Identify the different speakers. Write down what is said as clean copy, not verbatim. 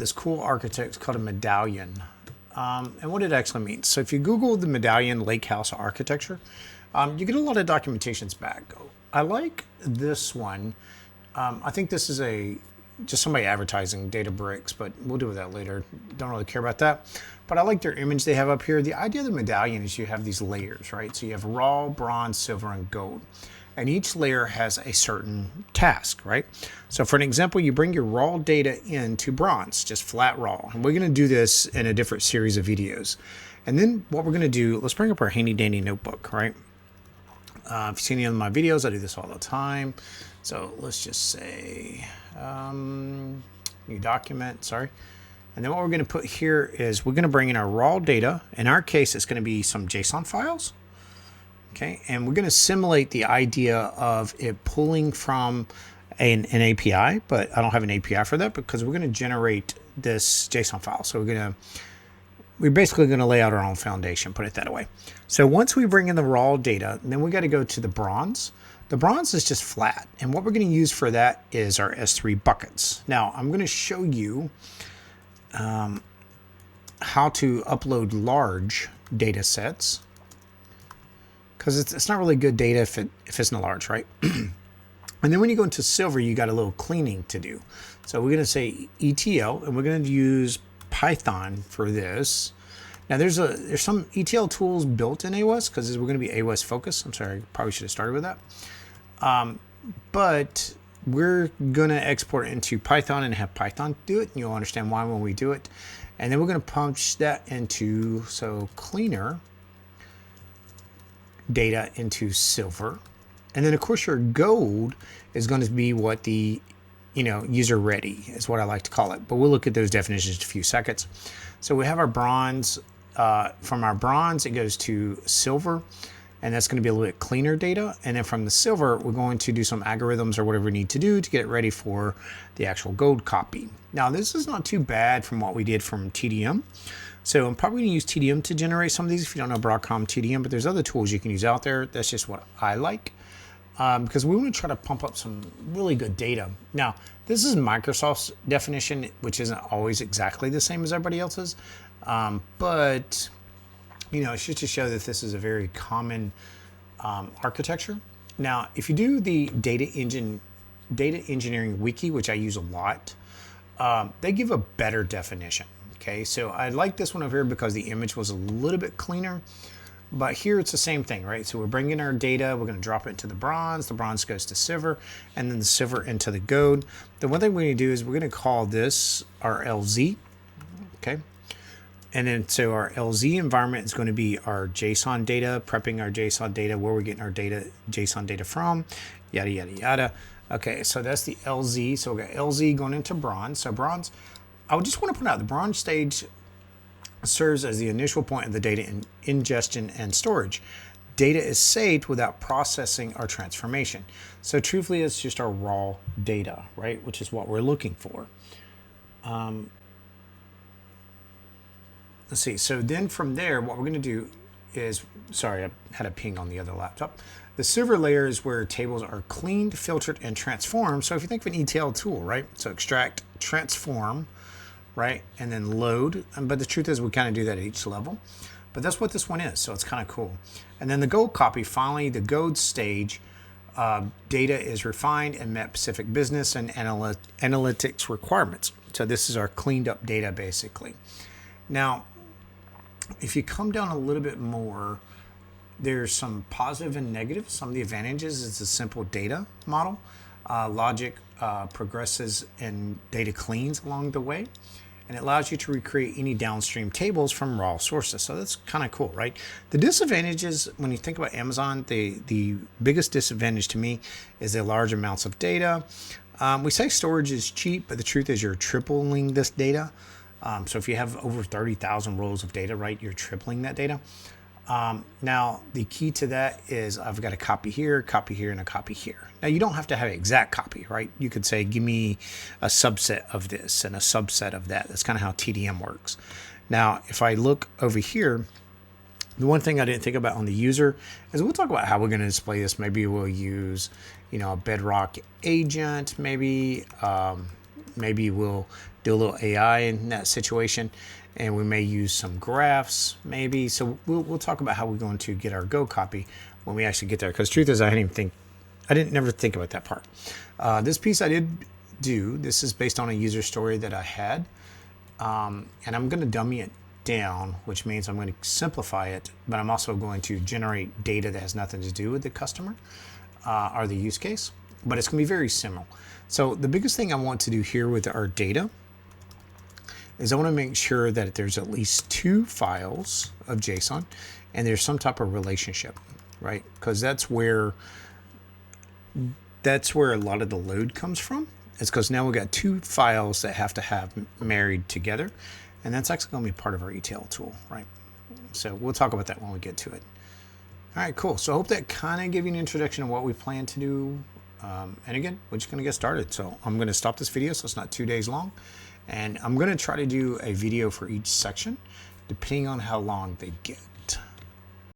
Speaker 1: this cool architect called a medallion. And what it actually means. So if you Google the Medallion Lake House architecture, you get a lot of documentations back. I like this one. I think this is just somebody advertising data bricks, but we'll deal with that later. Don't really care about that. But I like their image they have up here. The idea of the medallion is you have these layers, right? So you have raw, bronze, silver, and gold. And each layer has a certain task, right? So for an example, you bring your raw data into bronze, just flat raw. And we're going to do this in a different series of videos. And then what we're going to do, let's bring up our handy dandy notebook, right? If you've seen any of my videos, I do this all the time. So let's just say new document, sorry. And then what we're going to put here is we're going to bring in our raw data. In our case, it's going to be some JSON files. Okay, and we're going to simulate the idea of it pulling from an API, but I don't have an API for that because we're going to generate this JSON file. So we're basically going to lay out our own foundation, put it that way. So once we bring in the raw data, then we got to go to the bronze. The bronze is just flat, and what we're going to use for that is our S3 buckets. Now I'm going to show you how to upload large data sets, because it's not really good data if it's not large, right? And then when you go into silver, you got a little cleaning to do. So we're going to say ETL, and we're going to use Python for this. Now there's some ETL tools built in Aws because we're going to be Aws focused. I'm sorry, I probably should have started with that. But we're going to export it into Python and have Python do it. And you'll understand why when we do it. And then we're going to punch that into, cleaner data into silver. And then of course your gold is going to be what the user ready is what I like to call it, but we'll look at those definitions in a few seconds. So we have our bronze. From our bronze it goes to silver, and that's going to be a little bit cleaner data. And then from the silver we're going to do some algorithms or whatever we need to do to get it ready for the actual gold copy. Now this is not too bad from what we did from TDM. So I'm probably going to use TDM to generate some of these if you don't know Broadcom TDM, but there's other tools you can use out there. That's just what I like, because we want to try to pump up some really good data. Now, this is Microsoft's definition, which isn't always exactly the same as everybody else's, but it's just to show that this is a very common architecture. Now, if you do the data engineering wiki, which I use a lot, they give a better definition. Okay, so I like this one over here because the image was a little bit cleaner, but here it's the same thing, right? So we're bringing our data, we're going to drop it into the bronze goes to silver, and then the silver into the gold. The one thing we're going to do is we're going to call this our LZ, okay? And then so our LZ environment is going to be our JSON data, prepping our JSON data, where we're getting our JSON data from, yada, yada, yada. Okay, so that's the LZ. So we got LZ going into bronze. So bronze, I would just want to point out the bronze stage serves as the initial point of the data ingestion and storage. Data is saved without processing or transformation. So truthfully, it's just our raw data, right? Which is what we're looking for. Let's see. So then from there, what we're going to do is, sorry, I had a ping on the other laptop. The silver layer is where tables are cleaned, filtered, and transformed. So if you think of an ETL tool, right? So extract, transform, right? And then load. But the truth is we kind of do that at each level. But that's what this one is. So it's kind of cool. And then the gold copy, finally, the gold stage, data is refined and met specific business and analytics requirements. So this is our cleaned up data, basically. Now, if you come down a little bit more, there's some positive and negative. Some of the advantages is a simple data model. Logic progresses and data cleans along the way, and it allows you to recreate any downstream tables from raw sources. So that's kind of cool, right? The disadvantages, when you think about Amazon, the biggest disadvantage to me is the large amounts of data. We say storage is cheap, but the truth is you're tripling this data. So if you have over 30,000 rows of data, right, you're tripling that data. Now, the key to that is I've got a copy here, and a copy here. Now, you don't have to have an exact copy, right? You could say, give me a subset of this and a subset of that. That's kind of how TDM works. Now, if I look over here, the one thing I didn't think about on the user is we'll talk about how we're going to display this. Maybe we'll use, a Bedrock agent. Maybe we'll do a little AI in that situation, and we may use some graphs maybe. So we'll talk about how we're going to get our Go copy when we actually get there. Because truth is, I didn't never think about that part. This piece I did do. This is based on a user story that I had, and I'm going to dummy it down, which means I'm going to simplify it, but I'm also going to generate data that has nothing to do with the customer or the use case, but it's going to be very similar. So the biggest thing I want to do here with our data is I want to make sure that there's at least 2 files of JSON and there's some type of relationship, right? Because that's where a lot of the load comes from. It's because now we've got 2 files that have to have married together, and that's actually going to be part of our ETL tool, right? So we'll talk about that when we get to it. All right, cool. So I hope that kind of gave you an introduction of what we plan to do. And again, we're just going to get started. So I'm going to stop this video so it's not 2 days long. And I'm going to try to do a video for each section, depending on how long they get.